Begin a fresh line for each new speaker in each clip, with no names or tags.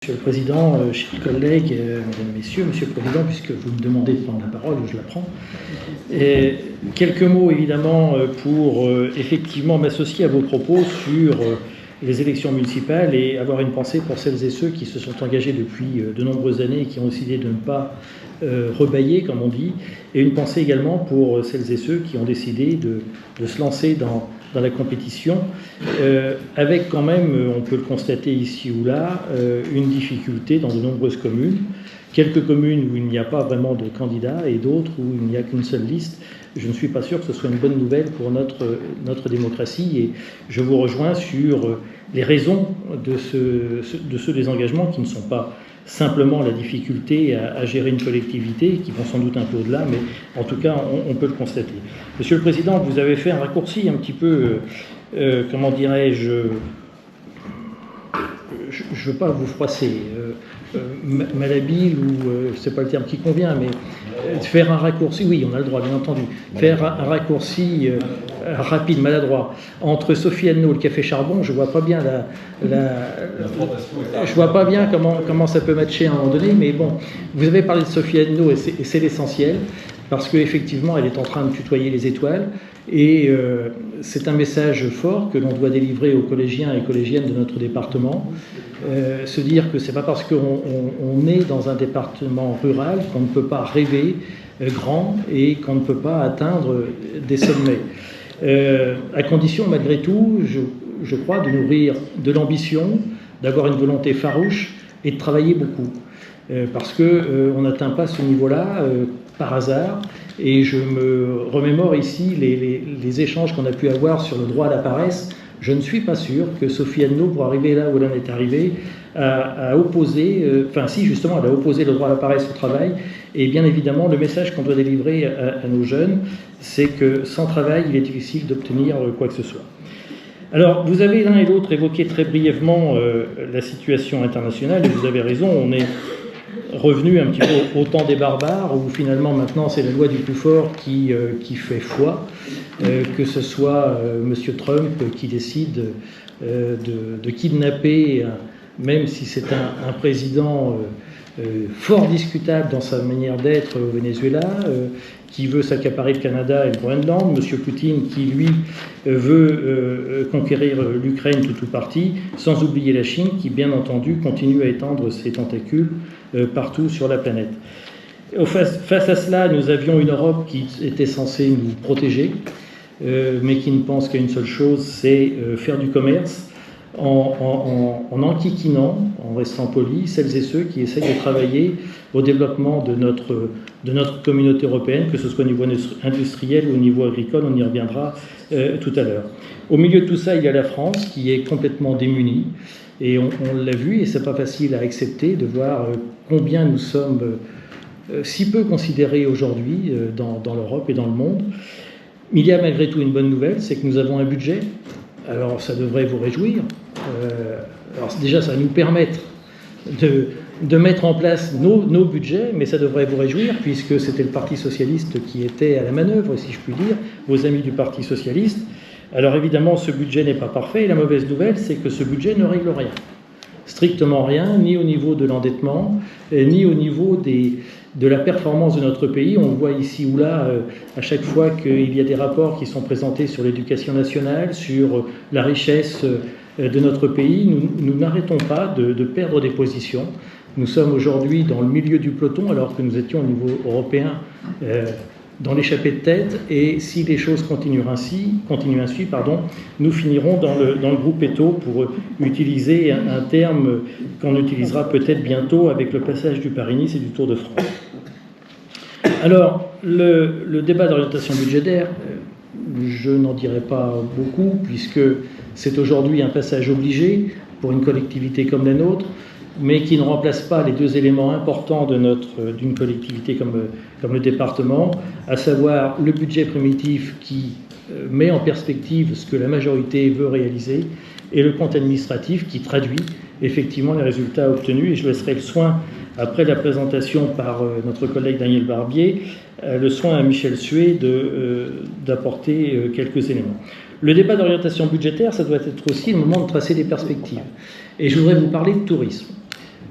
Monsieur le Président, chers collègues, Mesdames, Messieurs, Monsieur le Président, puisque vous me demandez de prendre la parole, je la prends. Et quelques mots évidemment pour effectivement m'associer à vos propos sur les élections municipales et avoir une pensée pour celles et ceux qui se sont engagés depuis de nombreuses années et qui ont décidé de ne pas rebailler, comme on dit, et une pensée également pour celles et ceux qui ont décidé de se lancer dans la compétition, avec quand même, on peut le constater ici ou là, une difficulté dans de nombreuses communes. Quelques communes où il n'y a pas vraiment de candidats et d'autres où il n'y a qu'une seule liste. Je ne suis pas sûr que ce soit une bonne nouvelle pour notre démocratie et je vous rejoins sur les raisons de ce désengagement qui ne sont pas simplement la difficulté à gérer une collectivité, qui vont sans doute un peu au-delà, mais en tout cas, on peut le constater. Monsieur le Président, vous avez fait un raccourci un petit peu, comment dirais-je, je ne veux pas vous froisser, malhabile, ou c'est pas le terme qui convient, mais faire un raccourci, oui, on a le droit, bien entendu, faire un raccourci rapide, maladroit, entre Sophie Anneau et le Café Charbon, je vois pas bien je vois pas bien comment ça peut matcher à un moment donné, mais bon, vous avez parlé de Sophie Anneau et c'est l'essentiel, parce qu'effectivement, elle est en train de tutoyer les étoiles, et c'est un message fort que l'on doit délivrer aux collégiens et collégiennes de notre département, se dire que c'est pas parce qu'on est dans un département rural qu'on ne peut pas rêver grand et qu'on ne peut pas atteindre des sommets. À condition, malgré tout, je crois, de nourrir de l'ambition, d'avoir une volonté farouche et de travailler beaucoup. Parce qu'on n'atteint pas ce niveau-là par hasard. Et je me remémore ici les échanges qu'on a pu avoir sur le droit à la paresse. Je ne suis pas sûr que Sophie Anneau, pour arriver là où elle en est arrivée, a opposé, si justement elle a opposé le droit à la paresse au travail. Et bien évidemment, le message qu'on doit délivrer à nos jeunes, c'est que sans travail, il est difficile d'obtenir quoi que ce soit. Alors, vous avez l'un et l'autre évoqué très brièvement la situation internationale, et vous avez raison, on est revenu un petit peu au temps des barbares, où finalement maintenant c'est la loi du plus fort qui fait foi, que ce soit M. Trump qui décide de kidnapper, même si c'est un président fort discutable dans sa manière d'être au Venezuela, qui veut s'accaparer le Canada et le Groenland, M. Poutine qui, lui, veut conquérir l'Ukraine tout ou partie, sans oublier la Chine qui, bien entendu, continue à étendre ses tentacules partout sur la planète. Face à cela, nous avions une Europe qui était censée nous protéger, mais qui ne pense qu'à une seule chose, c'est faire du commerce, en enquiquinant, en restant poli, celles et ceux qui essayent de travailler au développement de notre communauté européenne, que ce soit au niveau industriel ou au niveau agricole, on y reviendra tout à l'heure. Au milieu de tout ça, il y a la France qui est complètement démunie, et on l'a vu, et c'est pas facile à accepter de voir combien nous sommes si peu considérés aujourd'hui dans l'Europe et dans le monde. Il y a malgré tout une bonne nouvelle, c'est que nous avons un budget. Alors ça devrait vous réjouir. Alors déjà, ça va nous permettre de mettre en place nos budgets, mais ça devrait vous réjouir puisque c'était le Parti socialiste qui était à la manœuvre, si je puis dire, vos amis du Parti socialiste. Alors évidemment, ce budget n'est pas parfait et la mauvaise nouvelle, c'est que ce budget ne règle rien. Strictement rien, ni au niveau de l'endettement, ni au niveau de la performance de notre pays. On le voit ici ou là, à chaque fois qu'il y a des rapports qui sont présentés sur l'éducation nationale, sur la richesse de notre pays, nous n'arrêtons pas de perdre des positions. Nous sommes aujourd'hui dans le milieu du peloton, alors que nous étions au niveau européen dans l'échappée de tête, et si les choses continuent ainsi, nous finirons dans le groupe Eto, pour utiliser un terme qu'on utilisera peut-être bientôt avec le passage du Paris-Nice et du Tour de France. Alors, le débat d'orientation budgétaire, je n'en dirai pas beaucoup, puisque c'est aujourd'hui un passage obligé pour une collectivité comme la nôtre, mais qui ne remplace pas les deux éléments importants d'une collectivité comme le département, à savoir le budget primitif qui met en perspective ce que la majorité veut réaliser, et le compte administratif qui traduit effectivement les résultats obtenus. Et je laisserai le soin, après la présentation par notre collègue Daniel Barbier, le soin à Michel Suet d'apporter quelques éléments. Le débat d'orientation budgétaire, ça doit être aussi le moment de tracer des perspectives. Et je voudrais vous parler de tourisme.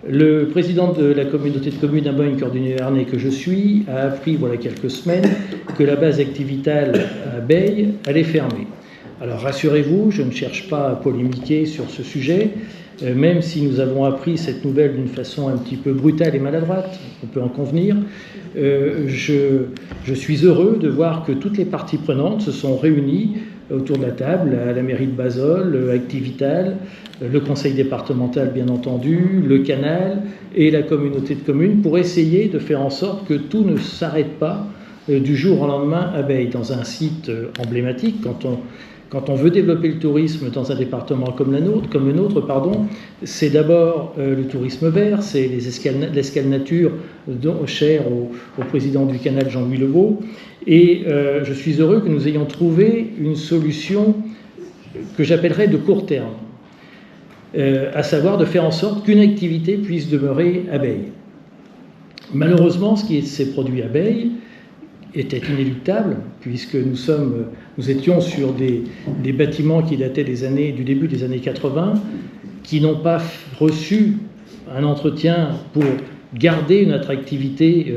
Le président de la communauté de communes Abogne-Cordunier-Vernay que je suis a appris, voilà quelques semaines, que la base activitale à Beille allait fermer. Alors rassurez-vous, je ne cherche pas à polémiquer sur ce sujet, même si nous avons appris cette nouvelle d'une façon un petit peu brutale et maladroite, on peut en convenir. Je suis heureux de voir que toutes les parties prenantes se sont réunies autour de la table, à la mairie de Bazol, Activital, le conseil départemental bien entendu, le canal et la communauté de communes pour essayer de faire en sorte que tout ne s'arrête pas du jour au lendemain à Beille, dans un site emblématique. Quand on veut développer le tourisme dans un département comme le nôtre, c'est d'abord le tourisme vert, c'est l'escale nature chère au président du canal Jean-Louis Lebeau. Et je suis heureux que nous ayons trouvé une solution que j'appellerais de court terme, à savoir de faire en sorte qu'une activité puisse demeurer à Beille. Malheureusement, ce qui s'est produit à Beille était inéluctable, puisque nous étions sur des bâtiments qui dataient du début des années 80, qui n'ont pas reçu un entretien pour garder une attractivité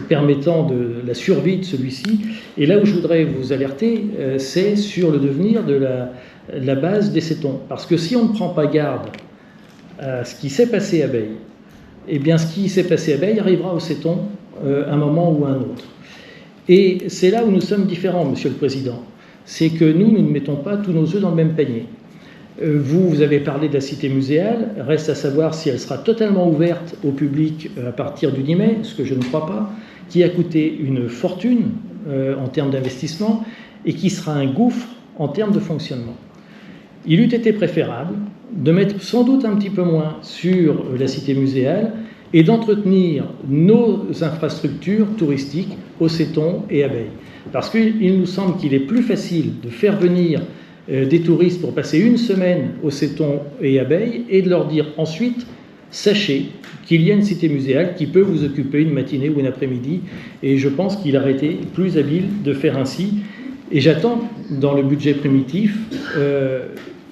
permettant de la survie de celui-ci. Et là où je voudrais vous alerter, c'est sur le devenir de la base des Cétons. Parce que si on ne prend pas garde à ce qui s'est passé à Beille, eh bien ce qui s'est passé à Beille arrivera aux Cétons à un moment ou à un autre. Et c'est là où nous sommes différents, Monsieur le Président. C'est que nous ne mettons pas tous nos œufs dans le même panier. Vous avez parlé de la cité muséale. Reste à savoir si elle sera totalement ouverte au public à partir du 10 mai, ce que je ne crois pas, qui a coûté une fortune en termes d'investissement et qui sera un gouffre en termes de fonctionnement. Il eût été préférable de mettre sans doute un petit peu moins sur la cité muséale et d'entretenir nos infrastructures touristiques au Céton et à Beille. Parce qu'il nous semble qu'il est plus facile de faire venir des touristes pour passer une semaine au Céton et à Beille et de leur dire ensuite, sachez qu'il y a une cité muséale qui peut vous occuper une matinée ou une après-midi, et je pense qu'il aurait été plus habile de faire ainsi. Et j'attends dans le budget primitif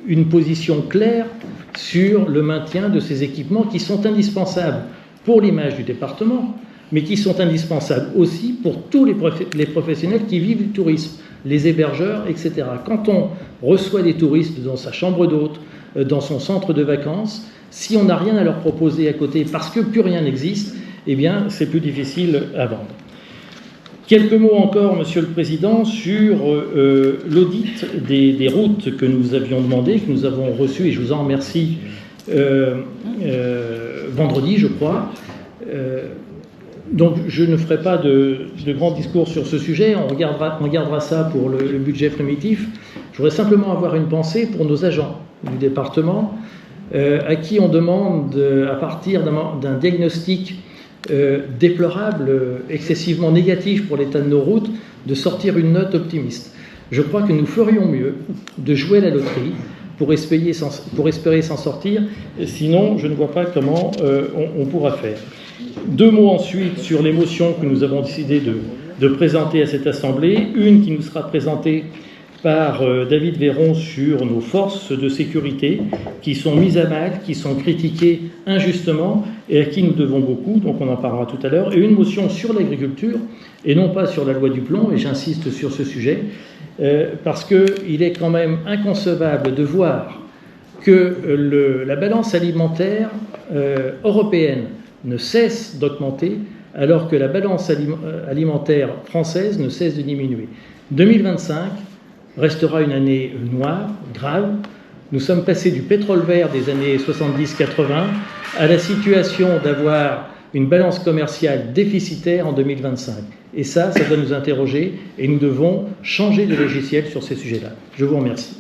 une position claire sur le maintien de ces équipements qui sont indispensables pour l'image du département, mais qui sont indispensables aussi pour tous les professionnels qui vivent du tourisme, les hébergeurs, etc. Quand on reçoit des touristes dans sa chambre d'hôte, dans son centre de vacances, si on n'a rien à leur proposer à côté parce que plus rien n'existe, eh bien c'est plus difficile à vendre. Quelques mots encore, Monsieur le Président, sur l'audit des routes que nous avions demandé, que nous avons reçu, et je vous en remercie, vendredi, je crois. Donc je ne ferai pas de grand discours sur ce sujet, on regardera ça pour le budget primitif. Je voudrais simplement avoir une pensée pour nos agents du département, à qui on demande, à partir d'un diagnostic déplorable, excessivement négatif pour l'état de nos routes, de sortir une note optimiste. Je crois que nous ferions mieux de jouer la loterie pour espérer s'en sortir, sinon je ne vois pas comment on pourra faire. Deux mots ensuite sur les motions que nous avons décidé de présenter à cette Assemblée. Une qui nous sera présentée par David Véron sur nos forces de sécurité qui sont mises à mal, qui sont critiquées injustement et à qui nous devons beaucoup, donc on en parlera tout à l'heure. Et une motion sur l'agriculture et non pas sur la loi du plomb, et j'insiste sur ce sujet, parce qu'il est quand même inconcevable de voir que la balance alimentaire européenne ne cesse d'augmenter alors que la balance alimentaire française ne cesse de diminuer. 2025 restera une année noire, grave. Nous sommes passés du pétrole vert des années 70-80 à la situation d'avoir une balance commerciale déficitaire en 2025. Et ça doit nous interroger et nous devons changer de logiciel sur ces sujets-là. Je vous remercie.